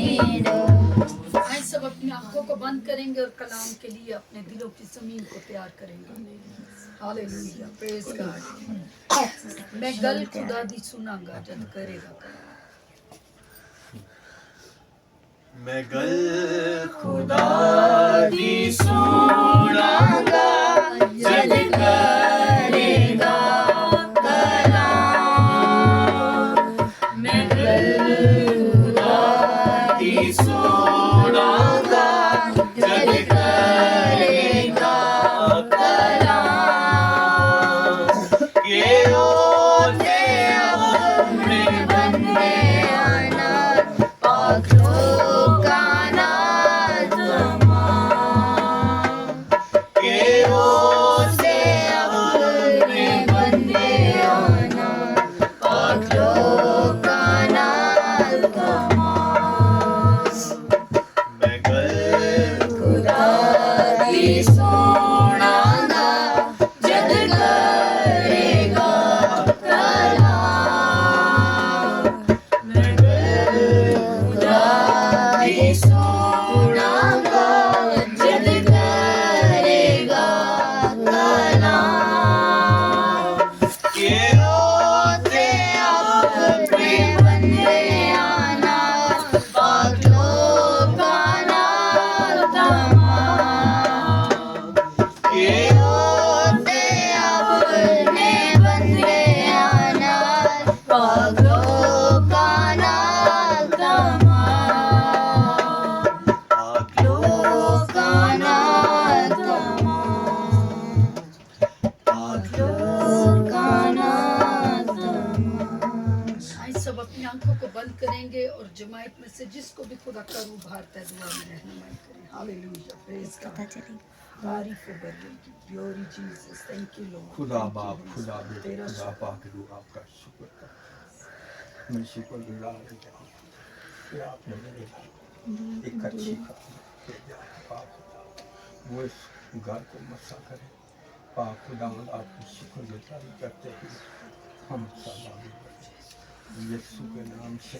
आइए सब अपनी आंखों को बंद करेंगे और कलाम के लिए अपने दिलों की जमीन को तैयार करेंगे। Hallelujah, praise God. मैं गल खुदा दी सुनांगा जद करेगा कलाम। मैं गल खुदा दी सुनांगा जद करेगा कलाम। मैं गल खुदा दी सुनांगा जद करेगा कलाम। ये होते अपने बंदे आना पाक करेंगे और जमायत में से जिसको भी खुदा का रूह भारता है दुआ में रहनुमाई करें। Hallelujah, praise God. तारीफ हो बरकत की, glory Jesus, thank you Lord. खुदा बाप, खुदा बेटा, खुदा पाक रूह आपका शुक्र करता हूं। मैं शुक्रगुजार हूं कि आपने मेरे घर एक अच्छी खबर भेजा है। पाक खुदा वो इस घर को मसा करे। पाक खुदा आपकी शुक्रगुजारी करते हुए हम सदा यीशु के नाम से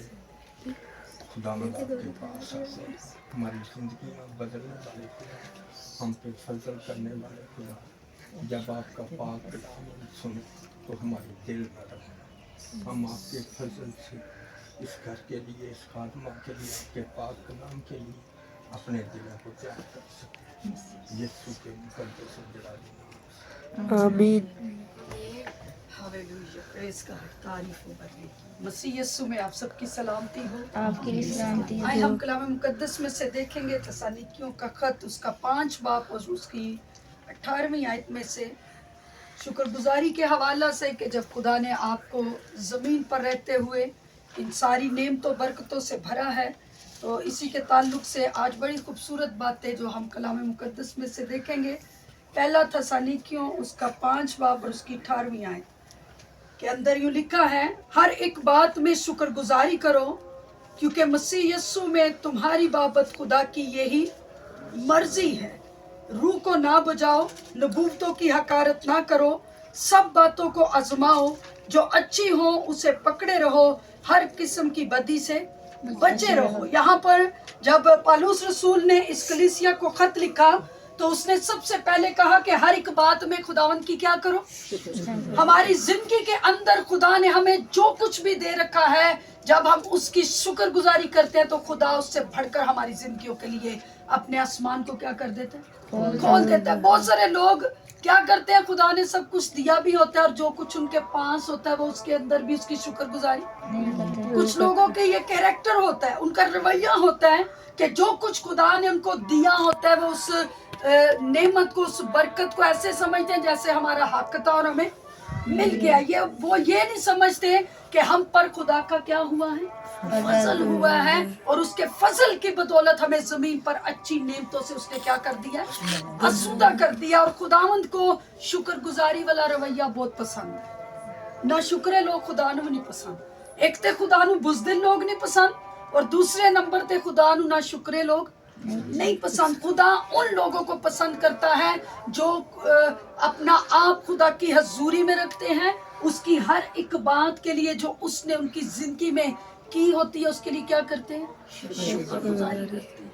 खुदावंद आपके पास आते हैं। हमारी जिंदगियां बदलने वाले खुदा, हम पे फजल करने वाले खुदा, जब आपका पाक कलाम सुने तो हमारे दिल न रहे। हम आपके फजल से इस घर के लिए, इस खादमा के लिए, आपके पाक कलाम के लिए अपने दिलों को तैयार कर सकें। यीशु के मुकद्दस जलाली नाम से आमीन। Hallelujah, praise God. तारीफ हो बरकत की। मसीह यीशु में आप सबकी सलामती हो। आपके लिए सलामती आइए हो। हम कलाम मुकद्दस में से देखेंगे तस्सलुनीकियों का खत, उसका 5 बाब और उसकी 18वीं आयत में से शुक्रगुजारी के हवाला से कि जब खुदा ने आपको ज़मीन पर रहते हुए इन सारी नेमतों बरकतों से भरा है, तो इसी के ताल्लुक से आज बड़ी खूबसूरत बातें जो हम कलाम मुकद्दस में से देखेंगे। पहला तस्सलुनीकियों उसका 5 बाब और उसकी 18वीं आयत के अंदर यूँ लिखा है, हर एक बात में शुक्रगुजारी करो क्योंकि मसीह यीशु में तुम्हारी बाबत खुदा की यही मर्जी है। रूह को ना बुझाओ, नबूवतों की हकारत ना करो, सब बातों को आजमाओ, जो अच्छी हो उसे पकड़े रहो, हर किस्म की बदी से बचे रहो। यहाँ पर जब पौलुस रसूल ने इस कलीसिया को खत लिखा तो उसने सबसे पहले कहा कि हर एक बात में खुदावंद की क्या करो। हमारी जिंदगी के अंदर खुदा ने हमें जो कुछ भी दे रखा है, जब हम उसकी शुक्रगुजारी करते हैं तो खुदा उससे बढ़कर हमारी जिंदगियों के लिए अपने आसमान को क्या कर देते हैं, खोल देते हैं। बहुत सारे लोग क्या करते हैं, खुदा ने सब कुछ दिया भी होता है और जो कुछ उनके पास होता है वो उसके अंदर भी उसकी शुक्रगुजारी नहीं करते। कुछ लोगों के ये कैरेक्टर होता है, उनका रवैया होता है कि जो कुछ खुदा ने उनको दिया होता है वो उस नेमत को, उस बरकत को ऐसे समझते हैं जैसे हमारा हक था और हमें मिल गया। वो ये नहीं समझते कि हम पर खुदा का क्या हुआ है, फजल हुआ है, और उसके फजल की बदौलत हमें जमीन पर अच्छी नेमतों से उसने क्या कर दिया, आसूदा कर दिया। और खुदावंद को शुक्रगुजारी वाला रवैया बहुत पसंद है। ना शुक्रे लोग खुदा नूं नहीं पसंद। एक ते खुदा नूं बुज़दिल लोग नहीं पसंद और दूसरे नंबर ते खुदा नूं ना शुक्रे लोग नहीं पसंद। खुदा उन लोगों को पसंद करता है जो अपना आप खुदा की हजूरी में रखते हैं, उसकी हर एक बात के लिए जो उसने उनकी जिंदगी में की होती है उसके लिए क्या करते हैं? शुक्रगुजारी करते हैं।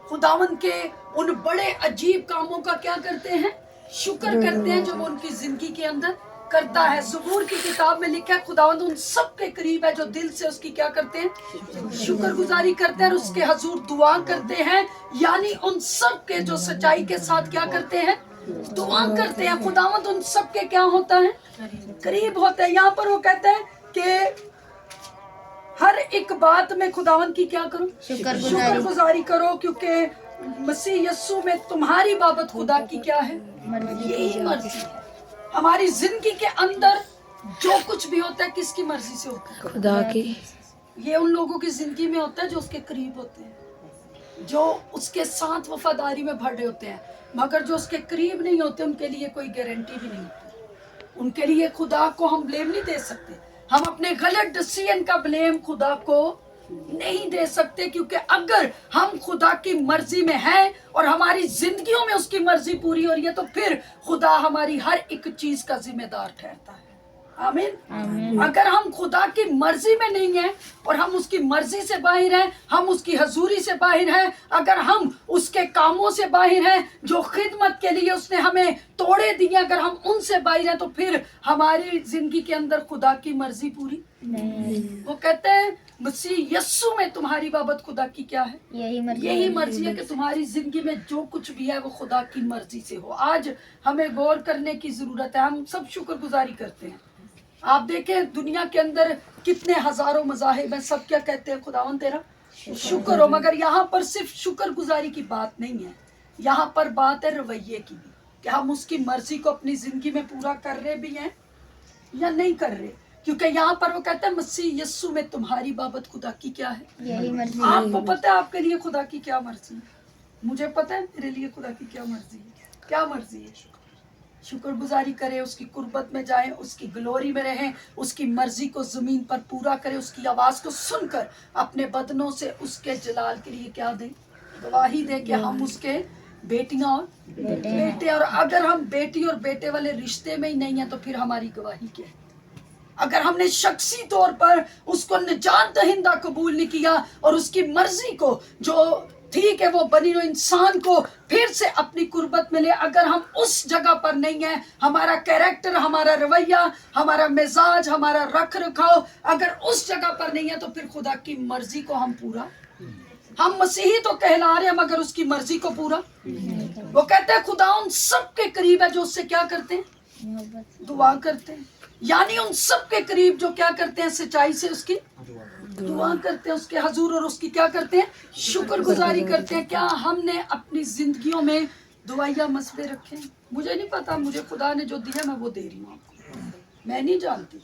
खुदावंद के उन बड़े अजीब कामों का क्या करते हैं? शुक्र करते हैं जो वो उनकी जिंदगी के अंदर करता है। ज़बूर की किताब में लिखा है खुदावंद उन सब के करीब है जो दिल से उसकी क्या करते हैं? शुक्रगुजारी करते हैं और उसके हजूर दुआ करते हैं। यानी उन सब के जो सच्चाई के साथ क्या करते हैं? दुआ करते हैं। खुदावंद उन सब के क्या होता है? करीब होते हैं। यहाँ पर वो कहते हैं कि हर एक बात में खुदावंद की क्या करो? शुक्रगुजारी करो, क्योंकि मसीह यस्सु में तुम्हारी बाबत खुदा की क्या है? यही मर्जी है। हमारी जिंदगी के अंदर जो कुछ भी होता है किसकी मर्जी से होता है? खुदा की। ये उन लोगों की जिंदगी में होता है जो उसके करीब होते हैं, जो उसके साथ वफादारी में भरे होते हैं। मगर जो उसके करीब नहीं होते उनके लिए कोई गारंटी भी नहीं होती। उनके लिए खुदा को हम ब्लेम नहीं दे सकते। हम अपने गलत डिसीजन का ब्लेम खुदा को नहीं दे सकते, क्योंकि अगर हम खुदा की मर्जी में हैं और हमारी जिंदगियों में उसकी मर्जी पूरी हो रही है तो फिर खुदा हमारी हर एक चीज का जिम्मेदार ठहरता है। आमीन। अगर हम खुदा की मर्जी में नहीं हैं और हम उसकी मर्जी से बाहर हैं, हम उसकी हजूरी से बाहर हैं, अगर हम उसके कामों से बाहर हैं जो खिदमत के लिए उसने हमें तोड़े दिए, अगर हम उनसे बाहर हैं तो फिर हमारी जिंदगी के अंदर खुदा की मर्जी पूरी नहीं। वो कहते हैं मसीह यस्सु में तुम्हारी बाबत खुदा की क्या है? यही मर्जी है कि तुम्हारी जिंदगी में जो कुछ भी है वो खुदा की मर्जी से हो। आज हमें गौर करने की जरूरत है। हम सब शुक्रगुजारी करते हैं। आप देखें दुनिया के अंदर कितने हजारों मज़ाहिब हैं, सब क्या कहते हैं? खुदावंद तेरा शुक्र हो। मगर यहाँ पर सिर्फ शुक्रगुजारी की बात नहीं है, यहाँ पर बात है रवैये की भी, कि हम उसकी मर्जी को अपनी जिंदगी में पूरा कर रहे भी हैं या नहीं कर रहे। क्योंकि यहाँ पर वो कहता है मसीह यस्सु में तुम्हारी बाबत खुदा की क्या है? यही मर्जी। आपको पता है आपके लिए खुदा की क्या मर्जी है? मुझे पता है मेरे लिए खुदा की क्या मर्जी है। क्या मर्जी है? शुक्रगुजारी करें, उसकी कुर्बत में जाएं, उसकी ग्लोरी में रहें, उसकी मर्जी को जमीन पर पूरा करें, उसकी आवाज को सुनकर अपने बदनों से उसके जलाल के लिए क्या दें? गवाही दें कि हम उसके बेटियां और बेटे। और अगर हम बेटी और बेटे वाले रिश्ते में ही नहीं है तो फिर हमारी गवाही क्या है? अगर हमने शख्सी तौर पर उसको निजात दहिंदा कबूल नहीं किया और उसकी मर्जी को जो ठीक है वो बनी हुई इंसान को फिर से अपनी कुर्बत में ले, अगर हम उस जगह पर नहीं है, हमारा कैरेक्टर, हमारा रवैया, हमारा मिजाज, हमारा रख रखाव अगर उस जगह पर नहीं है तो फिर खुदा की मर्जी को हम पूरा, हम मसीही तो कहला रहे हैं मगर उसकी मर्जी को पूरा। वो कहते हैं खुदा उन सब के करीब है जो उससे क्या करते हैं? दुआ करते हैं। यानी उन सब के करीब जो क्या करते हैं? सच्चाई से उसकी दुआ करते हैं, उसके हजूर, और उसकी क्या करते हैं? शुक्रगुजारी करते हैं। क्या हमने अपनी जिंदगियों में दुआया मसबे रखे? मुझे नहीं पता, मुझे खुदा ने जो दिया मैं वो दे रही हूँ आपको, मैं नहीं जानती।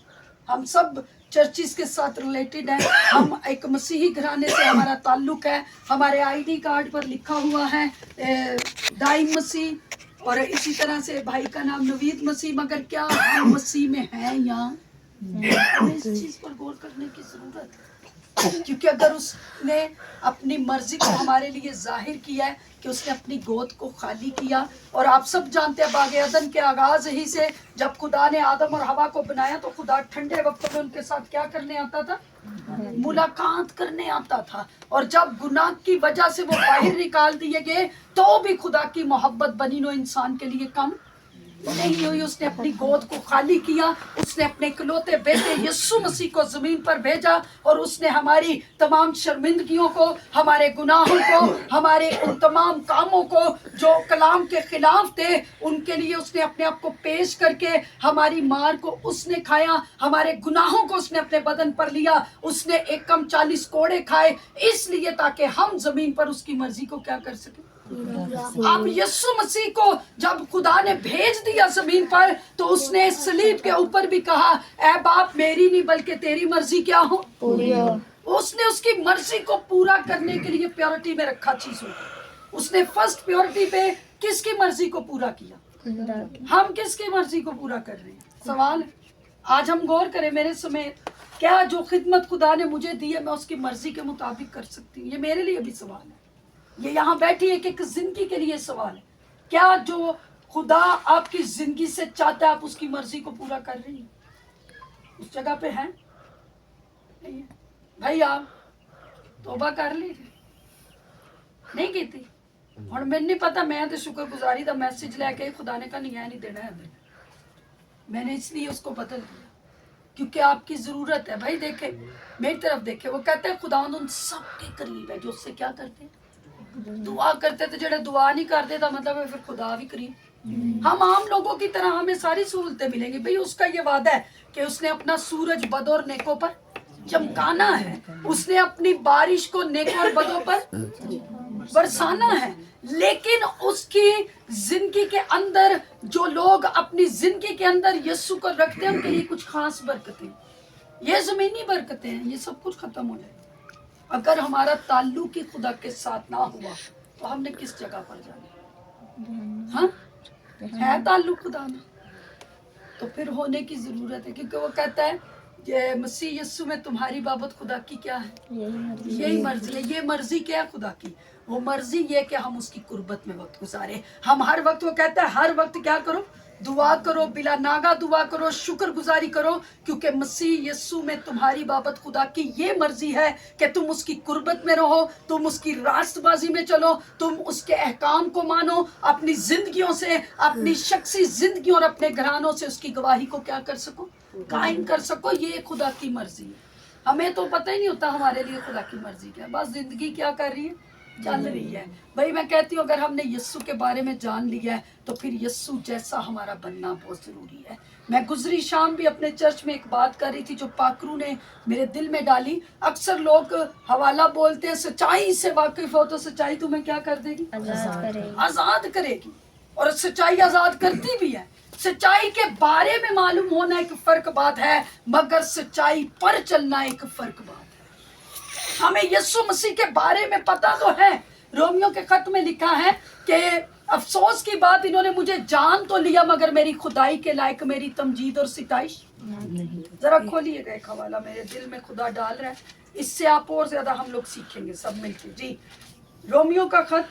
हम सब चर्चिस के साथ रिलेटेड हैं, हम एक मसीही घराने से हमारा ताल्लुक है, हमारे आईडी कार्ड पर लिखा हुआ है दाइम मसीह, और इसी तरह से भाई का नाम नवीद मसीह। मगर क्या हम मसीह में हैं या हमें इस चीज पर गौर करने की जरूरत है। क्योंकि अगर उसने अपनी मर्जी को हमारे लिए जाहिर किया है कि उसने अपनी गोद को खाली किया, और आप सब जानते हैं बाग अदन के आगाज ही से जब खुदा ने आदम और हवा को बनाया तो खुदा ठंडे वक्त में उनके साथ क्या करने आता था? मुलाकात करने आता था। और जब गुनाह की वजह से वो बाहर निकाल दिए गए तो भी खुदा की मोहब्बत बनी नो इंसान के लिए कम नहीं हुई। उसने अपनी गोद को खाली किया, उसने अपने इकलौते बेटे यीशु मसीह को जमीन पर भेजा, और उसने हमारी तमाम शर्मिंदगियों को, हमारे गुनाहों को, हमारे उन तमाम कामों को जो कलाम के खिलाफ थे उनके लिए उसने अपने आप को पेश करके हमारी मार को उसने खाया, हमारे गुनाहों को उसने अपने बदन पर लिया। उसने एक कम 40 कोड़े खाए इसलिए ताकि हम जमीन पर उसकी मर्जी को क्या कर सके। अब यीशु मसीह को जब खुदा ने भेज दिया जमीन पर तो उसने सलीब के ऊपर भी कहा, ऐ बाप मेरी नहीं बल्कि तेरी मर्जी क्या हो पूरी हो। उसने उसकी मर्जी को पूरा करने के लिए प्योरिटी में रखा चीजों को। उसने फर्स्ट प्योरिटी पे किसकी मर्जी को पूरा किया? हम किसकी मर्जी को पूरा कर रहे हैं? सवाल है। आज हम गौर करें मेरे समेत, क्या जो खिदमत खुदा ने मुझे दी है मैं उसकी मर्जी के मुताबिक कर सकती हूँ? ये मेरे लिए भी सवाल है, ये यहाँ बैठी एक एक जिंदगी के लिए सवाल है। क्या जो खुदा आपकी जिंदगी से चाहता है आप उसकी मर्जी को पूरा कर रही हैं? उस जगह पे हैं? नहीं है। भाई आप तौबा कर ली नहीं की थी ਹੁਣ ਮੈਨੂੰ नहीं पता मैं तो शुक्रगुजारी का मैसेज लेके खुदा ने कहा नहीं देना है मैंने इसलिए उसको बदल दिया क्योंकि आपकी जरूरत है। भाई देखे मेरी तरफ देखे, वो कहते हैं खुदावंद उन सबके करीब है जो उससे क्या करते हैं, दुआ करते। तो जेड़े दुआ नहीं करते तो मतलब है फिर खुदा भी करीब। हम आम लोगों की तरह हमें सारी सहूलतें मिलेंगी। भाई उसका ये वादा है कि उसने अपना सूरज बदों और नेकों पर चमकाना है, उसने अपनी बारिश को नेकों और बदों पर बरसाना है। लेकिन उसकी जिंदगी के अंदर जो लोग अपनी जिंदगी के अंदर यीशु को रखते हैं उनके लिए कुछ खास बरकतें, ये जमीनी बरकतें हैं, ये सब कुछ खत्म हो जाए। अगर हमारा ताल्लुक ही खुदा के साथ ना हुआ तो हमने किस जगह पर जाना? हाँ, है ताल्लुक खुदा में तो फिर होने की जरूरत है, क्योंकि वो कहता है ये मसीह यीशु में तुम्हारी बाबत खुदा की क्या है, यही मर्जी है। ये मर्जी क्या है खुदा की? वो मर्जी ये कि हम उसकी कुर्बत में वक्त गुजारे। हम हर वक्त, वो कहता है हर वक्त क्या करो, दुआ करो, बिला नागा दुआ करो, शुक्रगुजारी करो, क्योंकि मसीह यीशु में तुम्हारी बाबत खुदा की ये मर्जी है कि तुम उसकी कुर्बत में रहो, तुम उसकी रास्तबाजी में चलो, तुम उसके अहकाम को मानो, अपनी जिंदगियों से, अपनी शख्सी जिंदगी और अपने घरानों से उसकी गवाही को क्या कर सको, कायम कर सको। ये खुदा की मर्जी है। हमें तो पता ही नहीं होता हमारे लिए खुदा की मर्जी क्या, बस जिंदगी क्या कर रही है, चल रही है। भाई मैं कहती हूँ अगर हमने यीशु के बारे में जान लिया है तो फिर यीशु जैसा हमारा बनना बहुत जरूरी है। मैं गुजरी शाम भी अपने चर्च में एक बात कर रही थी जो पाकरू ने मेरे दिल में डाली। अक्सर लोग हवाला बोलते हैं सच्चाई से वाकिफ हो तो सच्चाई तुम्हें क्या कर देगी, आजाद करेगी, और सच्चाई आजाद करती भी है। सच्चाई के बारे में मालूम होना एक फर्क बात है, मगर सच्चाई पर चलना एक फर्क बात है। हमें यीशु मसीह के बारे में पता तो है। रोमियो के खत में लिखा है कि अफसोस की बात, इन्होंने मुझे जान तो लिया मगर मेरी खुदाई के लायक मेरी तमजीद और सिताइश नहीं। जरा खोलिएगा एक हवाला, मेरे दिल में खुदा डाल रहा है, इससे आप और ज्यादा हम लोग सीखेंगे सब मिलकर। जी, रोमियो का खत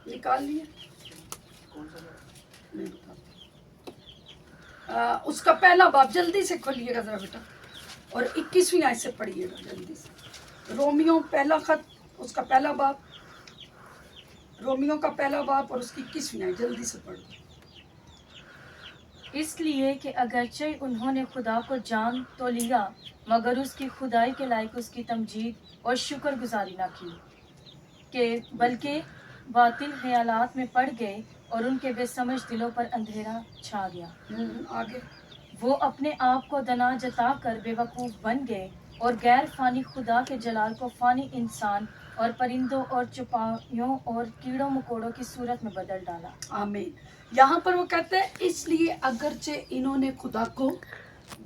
निकाल लिए, उसका पहला बाब जल्दी से खोलिएगा जरा बेटा, और 21वीं आयत से पढ़िएगा जल्दी से। रोमियो पहला खत, उसका पहला बाब, रोमियो का पहला बाब और उसकी 21वीं आयत जल्दी से पढ़ो। इसलिए कि अगरचे उन्होंने खुदा को जान तो लिया मगर उसकी खुदाई के लायक उसकी तमजीद और शुक्रगुजारी न की, कि बल्कि बातिल ख्यालात में पड़ गए और उनके बेसमझ दिलों पर अंधेरा छा गया। आगे, वो अपने आप को दना जता कर बेवकूफ़ बन गए और गैर फानी खुदा के जलाल को फानी इंसान और परिंदों और चुपाइयों और कीड़ों मकोड़ों की सूरत में बदल डाला। आमीन। यहाँ पर वो कहते हैं इसलिए अगरचे इन्होंने खुदा को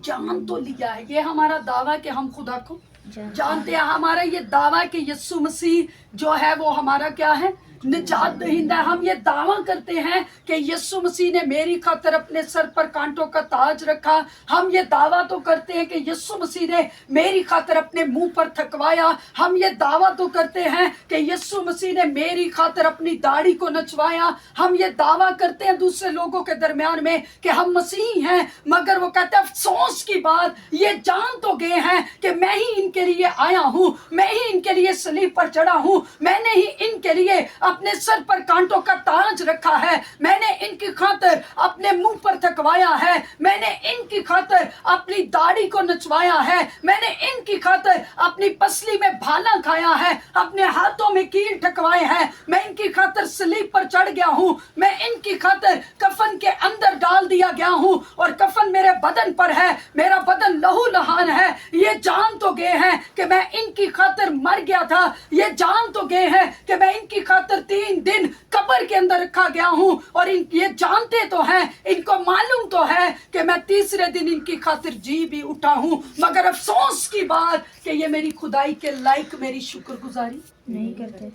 जान तो लिया है। ये हमारा दावा है कि हम खुदा को जानते हैं। हमारा ये दावा है कि यीशु मसीह जो है वो हमारा क्या है, निजात दहिंदा है। हम ये दावा करते हैं कि यीशु मसीह ने मेरी खातिर अपने सर पर कांटों का ताज रखा। हम ये दावा तो करते हैं कि यीशु मसीह ने मेरी खातिर अपने मुंह पर थकवाया। हम ये दावा तो करते हैं कि यीशु मसीह ने मेरी खातिर अपनी दाढ़ी को नचवाया। हम ये दावा करते हैं दूसरे लोगों के दरमियान में कि हम मसीही हैं, मगर वो कहते हैं अफसोस की बात, ये जान तो गए हैं कि मैं ही इनके लिए आया हूँ, मैं ही इनके लिए सलीब पर चढ़ा हूँ, मैंने ही इनके लिए अपने सर पर कांटों का ताज रखा है, मैंने इनकी खातिर अपने मुंह पर थकवाया है, मैंने इनकी खातिर अपनी दाढ़ी को नचवाया है, मैंने इनकी खातिर अपनी पसली में भाला खाया है, अपने हाथों में कील ठकवाए हैं, मैं इनकी खातिर सलीब पर चढ़ गया हूँ, मैं इनकी खातिर कफन के अंदर डाल दिया गया हूँ और कफन मेरे बदन पर है, मेरा बदन लहू लहान है। ये जान तो गए हैं कि मैं इनकी खातिर मर गया था, ये जान तो गए हैं कि मैं इनकी खातिर 3 दिन कब्र के अंदर रखा गया हूँ, और ये जानते तो हैं, इनको मालूम तो है कि मैं तीसरे दिन इनकी खातिर जी भी उठा हूँ, मगर अफसोस की बात कि ये मेरी खुदाई के लायक मेरी शुक्रगुजारी नहीं करते,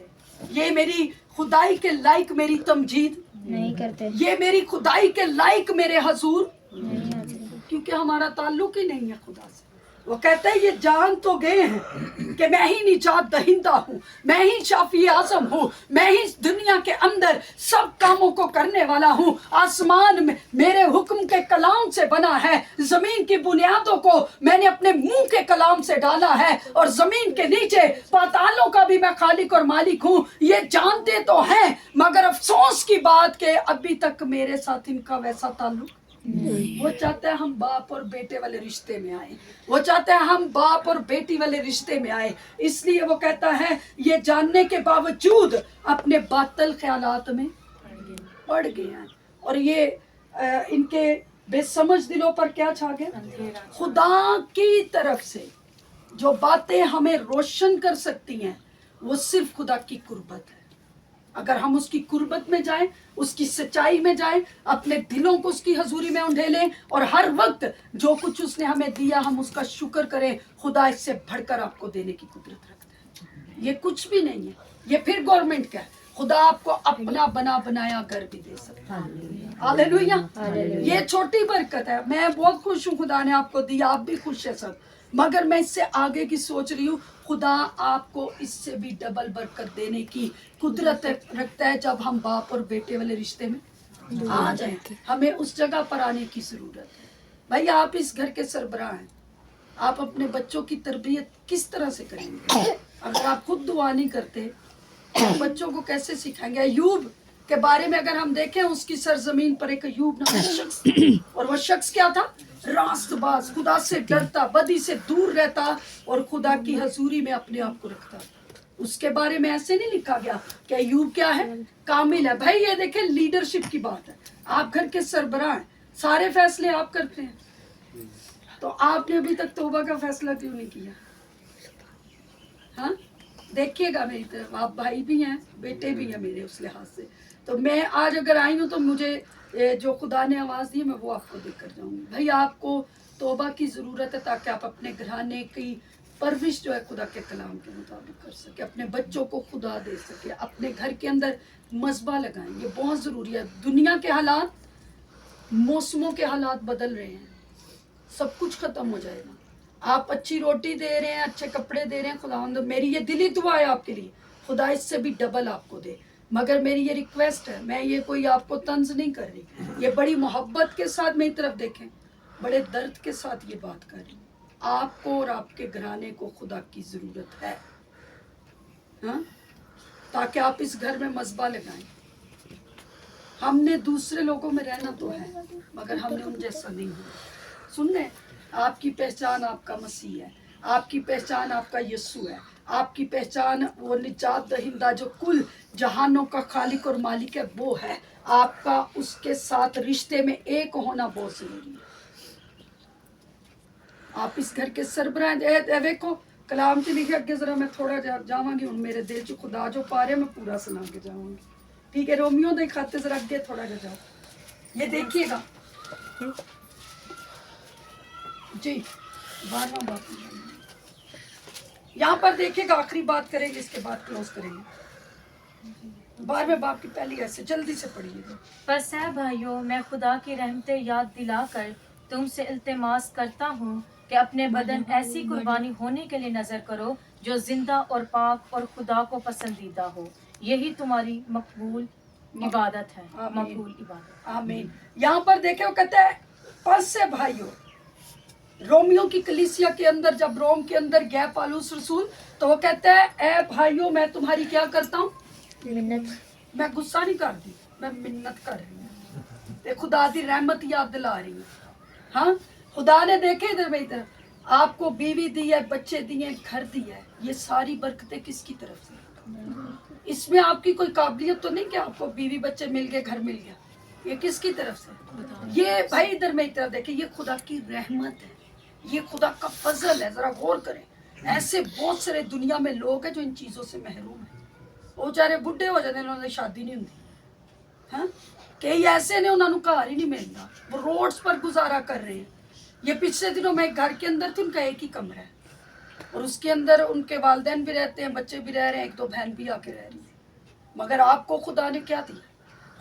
ये मेरी खुदाई के लायक मेरी तमजीद नहीं करते, ये मेरी खुदाई के लायक मेरे हजूर नहीं आते। क्योंकि हमारा ताल्लुक ही नहीं है खुदा से। वो कहता है ये जान तो गए हैं कि मैं ही निजात दहिंदा हूँ, मैं ही शाफी आजम हूँ, मैं ही दुनिया के अंदर सब कामों को करने वाला हूँ। आसमान में मेरे हुक्म के कलाम से बना है, जमीन की बुनियादों को मैंने अपने मुंह के कलाम से डाला है, और जमीन के नीचे पातालों का भी मैं खालिक और मालिक हूँ। ये जानते तो हैं, मगर अफसोस की बात के अभी तक मेरे साथ इनका वैसा ताल्लुक। वो चाहते हैं हम बाप और बेटे वाले रिश्ते में आए, वो चाहते हैं हम बाप और बेटी वाले रिश्ते में आए। इसलिए वो कहता है ये जानने के बावजूद अपने बातल ख्यालात में पड़ गए हैं, और ये इनके बेसमझ दिलों पर क्या छा गया? खुदा की तरफ से जो बातें हमें रोशन कर सकती हैं वो सिर्फ खुदा की कुर्बत है। अगर हम उसकी कुर्बत में जाएं, उसकी सच्चाई में जाएं, अपने दिलों को उसकी हजूरी में उंडेलें, और हर वक्त जो कुछ उसने हमें दिया हम उसका शुक्र करें, खुदा इससे बढ़कर आपको देने की कुदरत रखता है। ये कुछ भी नहीं है, ये फिर गवर्नमेंट का है। खुदा आपको अपना बना बनाया घर भी दे सकता है। हालेलुया। ये छोटी बरकत है। मैं बहुत खुश हूँ, खुदा ने आपको दिया, आप भी खुश है सब, मगर मैं इससे आगे की सोच रही हूँ। खुदा आपको इससे भी डबल बरकत देने की कुदरत रखता है जब हम बाप और बेटे वाले रिश्ते में आ जाएं। हमें उस जगह पर आने की जरूरत है। भाई आप इस घर के सरबराह हैं, आप अपने बच्चों की तरबियत किस तरह से करेंगे? अगर आप खुद दुआ नहीं करते तो बच्चों को कैसे सिखाएंगे? अय्यूब के बारे में अगर हम देखें, उसकी सरजमीन पर एक अय्यूब नाम का शख्स, और वह शख्स क्या था? रास्तबाज, खुदा से डरता, बदी से दूर रहता, और खुदा की हजूरी में अपने आप को रखता। उसके बारे में ऐसे नहीं लिखा गया कि अय्यूब क्या है? कामिल है। भाई ये देखें, लीडरशिप की बात है। आप घर के सरबराह हैं, सारे फैसले आप करते हैं, तो आपने अभी तक तौबा का फैसला क्यों नहीं किया? हाँ, देखिएगा मेरी तरफ, आप भाई भी हैं, बेटे भी हैं मेरे, उस लिहाज से। तो मैं आज अगर आई हूँ तो मुझे जो खुदा ने आवाज़ दी मैं वो आपको देकर जाऊँगी। भाई आपको तौबा की ज़रूरत है ताकि आप अपने घराने की परवरिश जो है खुदा के कलाम के मुताबिक कर सके, अपने बच्चों को खुदा दे सके, अपने घर के अंदर मज़बा लगाएं। ये बहुत ज़रूरी है। दुनिया के हालात, मौसमों के हालात बदल रहे हैं, सब कुछ ख़त्म हो जाएगा। आप अच्छी रोटी दे रहे हैं, अच्छे कपड़े दे रहे हैं, खुदा मेरी ये दिली दुआ है आपके लिए, खुदा इससे भी डबल आपको दे। मगर मेरी ये रिक्वेस्ट है, मैं ये कोई आपको तंज नहीं कर रही, ये बड़ी मोहब्बत के साथ मेरी तरफ देखें, बड़े दर्द के साथ ये बात कर रही हूँ। आपको और आपके घराने को खुदा की ज़रूरत है, हाँ, ताकि आप इस घर में मज़बा लगाएं। हमने दूसरे लोगों में रहना तो है, मगर हमने उन जैसा नहीं होना। सुनने, आपकी पहचान आपका मसीह है, आपकी पहचान आपका यीशु है, आपकी पहचान वो निजात दहिंदा जो कुल जहानों का खालिक और मालिक है वो है। आपका उसके साथ रिश्ते में एक होना बहुत जरूरी है। आप इस घर के सरबराह हैं। देखो कलाम च लिखे अगे जरा मैं थोड़ा जावांगी हूँ, मेरे दिल च खुदा जो पा रहे मैं पूरा सुना के जाऊंगी। ठीक है, रोमियो दे खाते जरा अगे थोड़ा जाओ, ये देखिएगा जी, 12वां बात यहाँ पर देखिएगा, आखिरी बात करेंगे, इसके बाद क्लोज करेंगे। 12वें बाप की पहली ऐसे जल्दी से पढ़िएगा। बस है भाइयों, मैं खुदा की रहमतें याद दिलाकर तुमसे इल्तिमास करता हूँ कि अपने बदन ऐसी कुर्बानी होने के लिए नजर करो जो जिंदा और पाक और खुदा को पसंदीदा हो। यही तुम्हारी मकबूल इबादत है। मकबूल इबादत। आमीन। यहाँ पर देखे वो कहते हैं, बस है भाइयों, रोमियो की कलीसिया के अंदर जब रोम के अंदर गए पालूस रसूल, तो वो कहते हैं ए भाइयों मैं तुम्हारी क्या करता हूँ? मिन्नत। मैं गुस्सा नहीं कर दी, मैं मिन्नत कर रही हूँ, खुदा दी रहमत याद दिला रही हूँ। हाँ, खुदा ने देखे इधर में, इधर आपको बीवी दी है, बच्चे दिए, घर दिया है, ये सारी बरकतें किसकी तरफ से? इसमें आपकी कोई काबिलियत तो नहीं कि आपको बीवी बच्चे मिल गए, घर मिल गया, ये किसकी तरफ से? ये भाई इधर में इधर देखे, ये खुदा की रहमत है, ये खुदा का फजल है। जरा गौर करें, ऐसे बहुत सारे दुनिया में लोग हैं जो इन चीज़ों से महरूम हैं। वो बेचारे बुढ़े हो जाते हैं, उन्होंने शादी नहीं होती, हाँ, कई ऐसे ने उन्होंने घर ही नहीं मिलता, वो रोड्स पर गुजारा कर रहे हैं। ये पिछले दिनों में एक घर के अंदर थी, उनका एक ही कमरा है और उसके अंदर उनके वालिदैन भी रहते हैं, बच्चे भी रह रहे हैं, 1-2 बहन भी आके रह रही है। मगर आपको खुदा ने क्या दिया?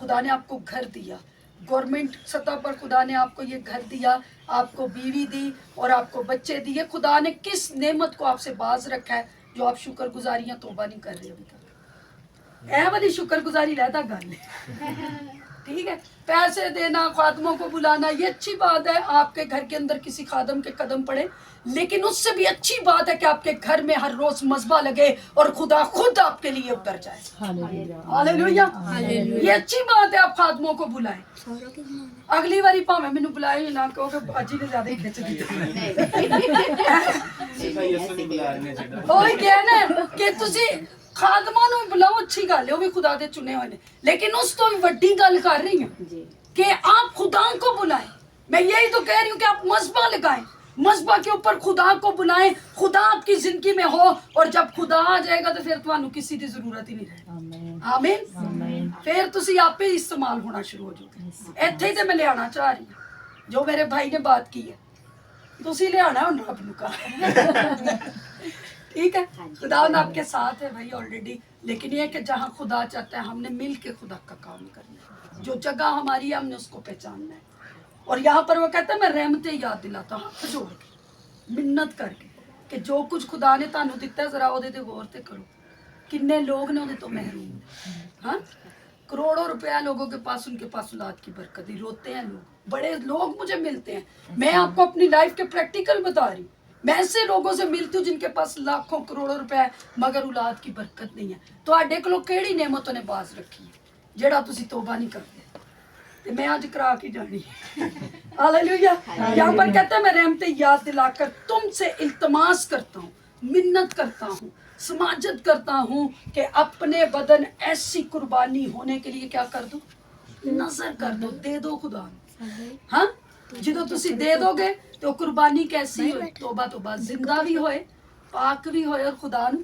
खुदा ने आपको घर दिया, गवर्नमेंट सतह पर खुदा ने आपको ये घर दिया, आपको बीवी दी और आपको बच्चे दिए, खुदा ने किस नेमत को आपसे बाज रखा है जो आप शुक्रगुजारियां तौबा नहीं कर रहे अभी तक। ऐ वाली शुक्रगुजारी रहता गल है, ठीक है। पैसे देना, खादमों को बुलाना, ये अच्छी बात है, आपके घर के अंदर किसी खादम के कदम पड़े, लेकिन उससे भी अच्छी बात है कि आपके घर में हर रोज मज़बा लगे और खुदा खुद आपके लिए उतर जाए। हालेलुया, ये अच्छी बात है। आप खादमों को बुलाएं। अगली बारी भावें मैनू बुलाए ना कहो कि अजी ने ज्यादा ही खिंच दी। ਉਹੀ ਕਹਿਣਾ ਕਿ ਤੁਸੀਂ ਖਾਦਮਾਂ ਨੂੰ ਬੁਲਾਓ, अच्छी गल है, वो भी खुदा दे चुने हुए ने, लेकिन उस तो भी बड़ी गल कर रही हूँ कि आप खुदा को बुलाएं। मैं यही तो कह रही हूँ कि आप मज़बा लगाएं, मज़बा के ऊपर खुदा को बुलाएं, खुदा आपकी जिंदगी में हो, और जब खुदा आ जाएगा तो फिर ਤੁਹਾਨੂੰ किसी की जरूरत ही नहीं रहेगी। आमीन। फिर ਤੁਸੀਂ आपे इस्तेमाल होना शुरू हो जाओगे। ਇੱਥੇ ਹੀ ਤੇ मैं ਲਿਆਣਾ चाह रही हूँ जो मेरे भाई ने बात की है, ਤੁਸੀਂ ਲਿਆਣਾ ਹੁਣ ਰੱਬ ਨੂੰ कहा, ठीक है। खुदा आपके साथ है भाई ऑलरेडी, लेकिन ये कि जहाँ खुदा चाहता है हमने मिल के खुदा का काम करना है, जो जगह हमारी है हमने उसको पहचानना है। और यहाँ पर वो कहता है मैं रहमतें याद दिलाता हूँ, हाथ जोड़ के मिन्नत करके कि जो कुछ खुदा ने ਤੁਹਾਨੂੰ ਦਿੱਤਾ है जरा ਉਹਦੇ ਤੇ ਗੌਰ ਤੇ करो। किन्ने लोग ने ਉਹਦੇ ਤੋਂ महरूम हैं, हाँ, करोड़ों रुपया लोगों के पास, उनके पास औलाद की बरकत ही, रोते हैं लोग, बड़े लोग मुझे मिलते हैं। मैं आपको अपनी लाइफ के प्रैक्टिकल बता रही हूँ, मैं ऐसे लोगों से मिलती हूँ जिनके पास लाखों करोड़ों रुपए है मगर औलाद की बरकत नहीं है। ਤੁਹਾਡੇ ਕੋਲੋਂ ਕਿਹੜੀ नेमतों ने बाज रखी है ਜਿਹੜਾ ਤੁਸੀਂ तौबा नहीं करते? ਤੇ मैं आज करा के जानी। हालेलुया। यहाँ पर कहता है मैं रहमतें याद दिलाकर तुमसे इल्तमास करता हूँ, मिन्नत करता हूँ, समाजत करता हूँ कि अपने बदन ऐसी कुर्बानी होने के लिए क्या कर दो, नजर कर दो, दे दो खुदा ਨੂੰ। हाँ, ਜਦੋਂ ਤੁਸੀਂ ਦੇ ਦੋਗੇ तो कुर्बानी कैसी हो, तौबा तौबा, जिंदा भी होए, पाक भी होए और खुदा ਨੂੰ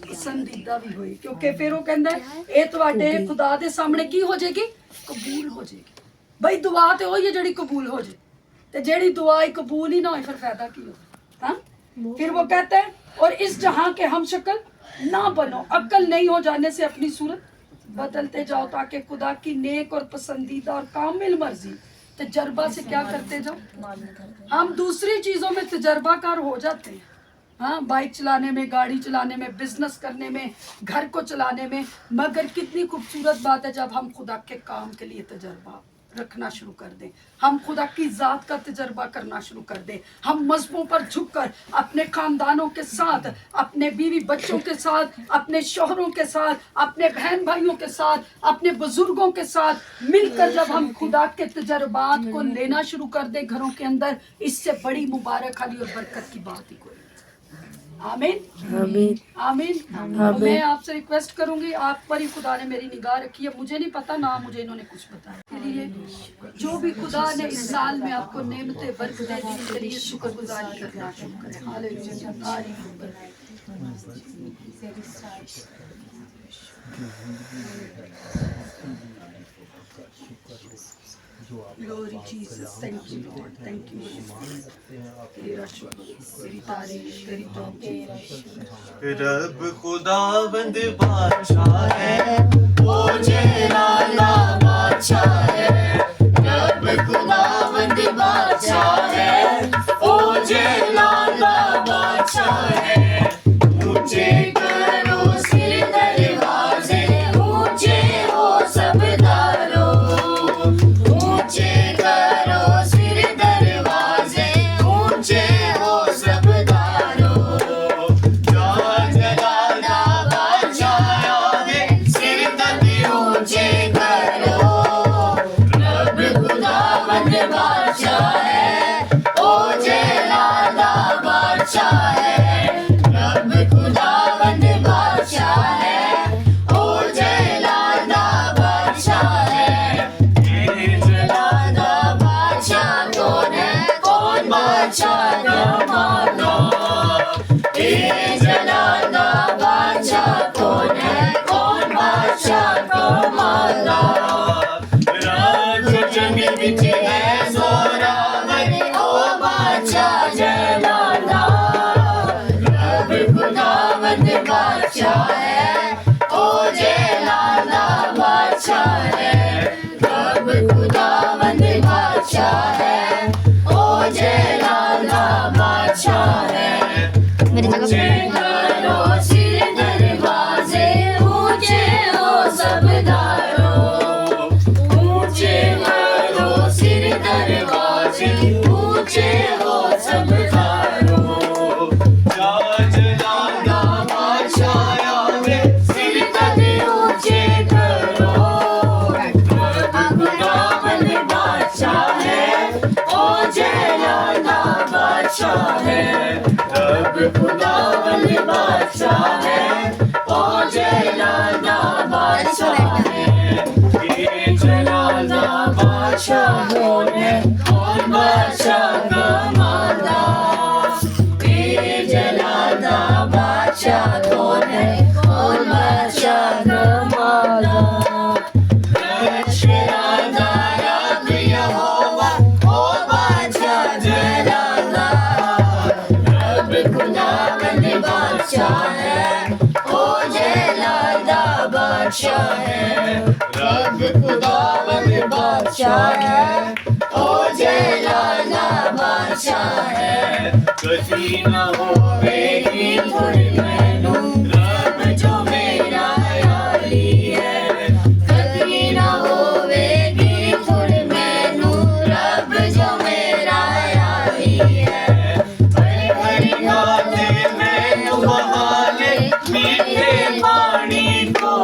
पसंदीदा भी होए, क्योंकि फिर वो कहता है ये ਤੁਹਾਡੇ खुदा ਦੇ सामने की हो जाएगी, कबूल हो जाएगी। भाई दुआ तो वही है ਜਿਹੜੀ कबूल हो जाए, ਤੇ ਜਿਹੜੀ दुआ ही कबूल ही ना हो फिर फायदा की हो। हाँ, फिर वो कहता है और इस जहां के हम शक्ल ना बनो, अक्ल नहीं हो जाने से अपनी सूरत बदलते जाओ ताकि खुदा की नेक और पसंदीदा और कामिल मर्जी तजर्बा से क्या करते जाओ। हम दूसरी चीज़ों में तजर्बाकार हो जाते हैं, हाँ, बाइक चलाने में, गाड़ी चलाने में, बिजनेस करने में, घर को चलाने में, मगर कितनी खूबसूरत बात है जब हम खुदा के काम के लिए तजर्बा रखना शुरू कर दें, हम खुदा की ज़ात का तजर्बा करना शुरू कर दें, हम मज़हबों पर झुककर अपने ख़ानदानों के साथ, अपने बीवी बच्चों के साथ, अपने शोहरों के साथ, अपने बहन भाइयों के साथ, अपने बुजुर्गों के साथ मिलकर जब हम खुदा के तजर्बात को लेना शुरू कर दें घरों के अंदर, इससे बड़ी मुबारक वाली और बरकत की बात ही कोई। आमीन आमीन आमीन। तो मैं आपसे रिक्वेस्ट करूंगी, आप पर ही खुदा ने मेरी निगाह रखी है, मुझे नहीं पता ना मुझे इन्होंने कुछ बताया, इसलिए जो भी खुदा ने इस साल में आपको नेमतें बरकतें दी उनके लिए शुक्रगुजारी करना शुरू करें। Hallelujah. Glory Jesus, thank you Lord, thank you Jesus, तेरा शुक्र, तेरी तारीफ, तेरी तौबीर। रब खुदावंद बादशाह है, ओ जलाला बादशाह है। रब खुदावंद बादशाह है, ओ जलाला बादशाह है। ऊंचे करो सिर दरवाजे, ऊंचे हो सब दारों, ऊंचे करो सिर दरवाजे, ऊंचे हो सब दारों। जान जलाला बादशाह आवे, सिर तक ऊंचे करो। रब खुदावंद बादशाह है, ओ जलाला बादशाह है। रब खुदावंद बादशाह है, ओ जलाला बादशाह है। ये जलाला बादशाह कौन है, कौन बादशाह न मानो। ये जलाला बादशाह कौन है, कौन बादशाह न मानो। राज जंग विच है जोरावर, ओ बादशाह जलाला। रब खुदावंद बादशाह है, ओ जलाला बादशाह है। रब खुदावंद ऊंचे करो सिर दरवाजे, ऊंचे हो सब दारों। ऊंचे करो सिर दरवाजे, ऊंचे हो सब दारों। राज लागा बादशाह आवे, सिर कद ऊंचे करो। खुदावंद बादशाह है, ओ जलाला बादशाह है। रब खुदावंद बादशाह है, ओ जलाला बादशाह है। ये जलाला बादशाहों ने और बादशाह कमाला। ये जलाला बादशाहों ने और बादशाह कमाला। रक्षराजा रब यहोवा, ओ बादशाह जलाला। रब खुदावंद बादशाह है, ओ जलाला बादशाह है। रब खुदावंद बादशाह है, ओ जलाला बादशाह है। कभी न होवेगी थोड़ी मैनू, रब जो मेरा यारी है। कभी न होवेगी थोड़ी मैनू, रब जो मेरा यारी है। हरी हरी गाते मैनू बहाले, मीठे पानी को।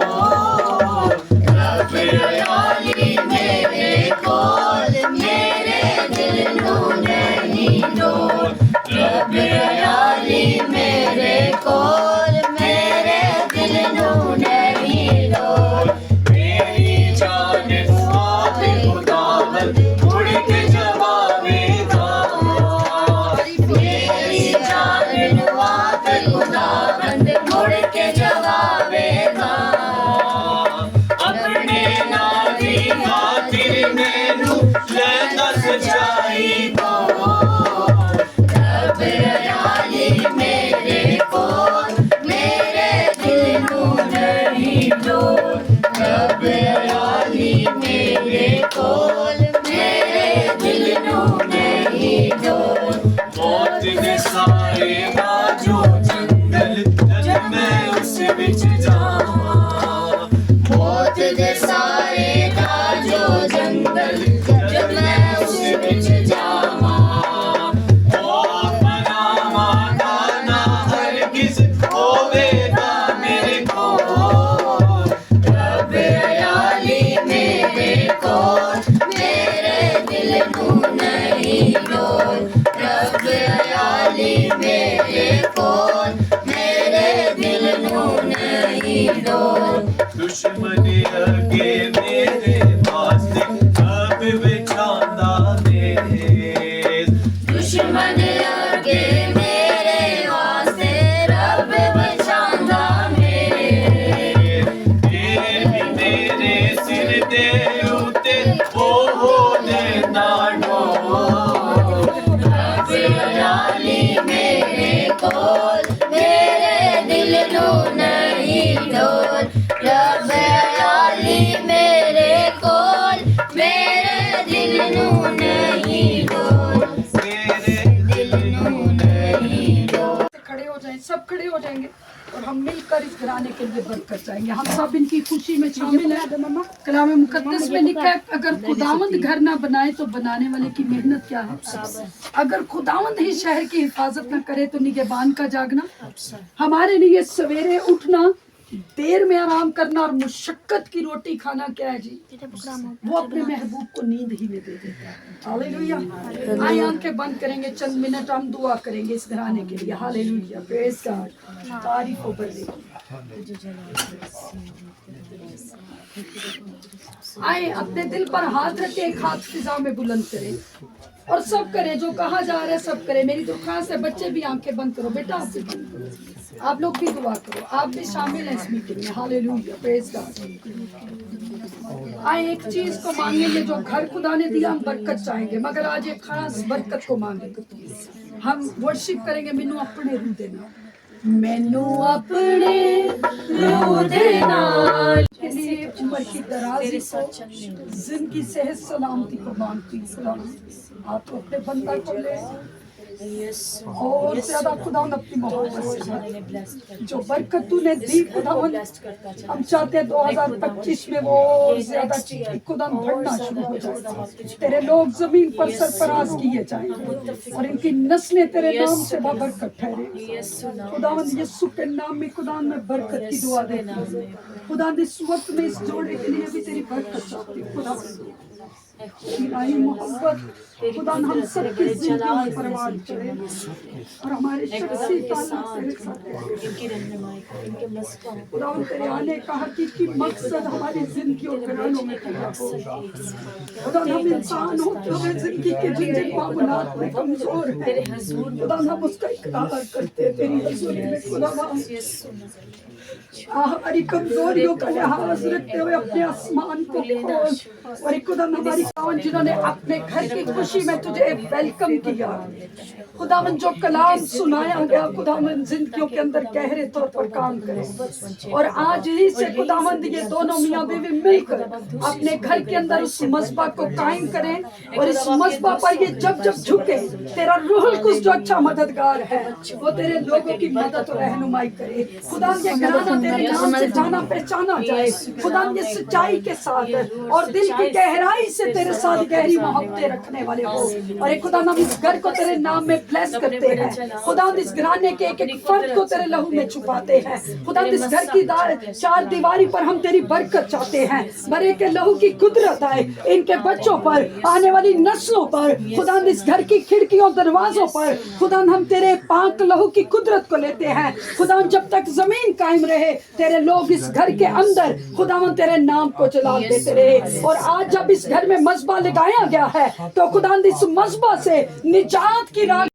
रब यारी मेरे कोल, मेरे दिल नू नहीं डोल। रब यारी मेरे कोल, मेरे दिल नू नहीं डोल। मेरी जान आप खुदावंद, उड़ के जवाबेगा। मेरी जान आप खुदावंद, उड़ के जवाबेगा। अपने नादी खातिर मैनू लैंदा सच्चाई को। रब यारी मेरे कोल, मेरे दिल नू नहीं डोल। रब यारी मेरे कोल, मेरे दिल नू नहीं डोल। मौत दे सारे बाजू जंगल, जब मैं उस विच जावां। मौत दे सारे बाजू जंगल, जब मैं उस विच जावां। ओ मनावा ना हरगिज़ होवेगा मेरे कोल। रब यारी मेरे कोल, मेरे दिल नू नहीं डोल। रब यारी मेरे कोल, मेरे दिल नू नहीं डोल। दुश्मन अगे मेरे वास्ते रब बिछांदा मेज। दुश्मन अगे मेरे वास्ते रब बिछांदा मेज। ये भी मेरे सिर दे उत्ते हो देंदा डोल। रब यारी मेरे कोल, मेरे दिल नू नहीं डोल। रब यारी मेरे कोल, मेरे दिल नू नहीं डोल। मेरे दिल नू नहीं डोल। खड़े हो जाएं, सब खड़े हो जाएंगे और हम मिलकर इस घराने के लिए बरकत चाहेंगे। हम सब इनकी खुशी में शामिल हैं। कलाम मुकद्दस में लिखा है, अगर खुदावंद घर ना बनाए तो बनाने वाले की मेहनत क्या है। अगर खुदावंद ही शहर की हिफाजत न करे तो निगहबान का जागना। हमारे लिए सवेरे उठना, देर में आराम करना और मुशक्कत की रोटी खाना क्या है जी, वो अपने महबूब को नींद ही में दे देता है। हालेलुया। आए आंखें बंद करेंगे, चंद मिनट हम दुआ करेंगे इस घराने के लिए। हालेलुया, प्रेज गॉड, तारीफ हो बल्ले। आए अपने दिल पर हाथ रखे, एक हाथ फिजा में बुलंद करें और सब करें जो कहा जा रहा है, सब करें। मेरी दरख्वास्त है, बच्चे भी आंखें बंद करो, बेटा आप भी बंद करो, आप लोग भी दुआ करो, आप भी शामिल हैं इस मीटिंग में। Hallelujah, praise God. आए एक चीज को मांगेंगे जो घर खुदा ने दिया, हम बरकत चाहेंगे, मगर आज एक खास बरकत को मांगेंगे। हम वर्शिप करेंगे, मैनू अपने रूह देना, मैनू अपने रूह देना। के लिए उम्र की दराज़ी को, जिंदगी सेहत सलामती को मांगती हूँ। आप तो अपने बंदा को ले, और ज्यादा खुदावंद अपनी मोहब्बत से भर। जो बरकत तूने दी खुदावंद, हम चाहते हैं 2025 में वो और ज्यादा खुदावंद बढ़ना शुरू हो जाए। तेरे लोग जमीन पर सरफराज किए जाएं और इनकी नस्लें तेरे नाम से बाबरकत ठहरे। खुदावंद यीशु के नाम में खुदावंद मैं बरकत की दुआ देता हूँ। खुदावंद इस वक्त में इस जोड़े के लिए भी तेरी बरकत चाहती हूँ। खुदावंद इलाही मोहब्बत खुदा हम सबकी जिंदगी में परवान करे और हमारे शख्सी ताल्लुक तेरे साथ है। खुदा तेरे आने का हकीकी मकसद हमारी जिंदगियों घरानों में पूरा हो। खुदा हम इंसान होते हुए जिंदगी के जिन जिन मामलात में कमजोर हैं, खुदा हम उसका इकरार करते हैं तेरी हजूरी में। खुदा हमारी कमजोरियों का लिहाज रखते हुए अपने आसमान को खोल और खुदा हमारी कौन जिन्होंने अपने घर की खुशी में तुझे वेलकम किया। खुदावन जो कलाम सुनाया गया खुदावन जिंदगियों के अंदर गहरे तौर पर काम करे और आज ही से खुदावंद ये दोनों मियाँ बीवी मिलकर अपने घर के अंदर उस मस्बा को कायम करें और इस मस्बा पर ये जब जब झुके तेरा रूहुल कुछ जो अच्छा मददगार है वो तेरे लोगों की मदद और रहनुमाई करे। खुदा ये घराना तेरे नाम से जाना पहचाना जाए। खुदा ये सच्चाई के साथ और दिल की गहराई से तेरे साथ गहरी मोहब्बतें रखने वाले हो। और खुदा हम इस घर को तेरे नाम में ब्लेस करते हैं। खुदा इस घराने के एक एक फर्द को तेरे लहू में छुपाते हैं। खुदा इस घर की चार दीवारी पर हम तेरी बरकत चाहते हैं। बरे के लहू की कुदरत आए इनके बच्चों पर, आने वाली नस्लों पर। खुदा इस घर की खिड़कियों दरवाजों पर खुदा हम तेरे पाक लहू की कुदरत को लेते हैं। खुदा जब तक जमीन कायम रहे तेरे लोग इस घर के अंदर खुदावन तेरे नाम को जलाल देते रहे। और आज जब इस घर में मस्बा लगाया गया है तो खुदा इस मस्बा से निजात की राह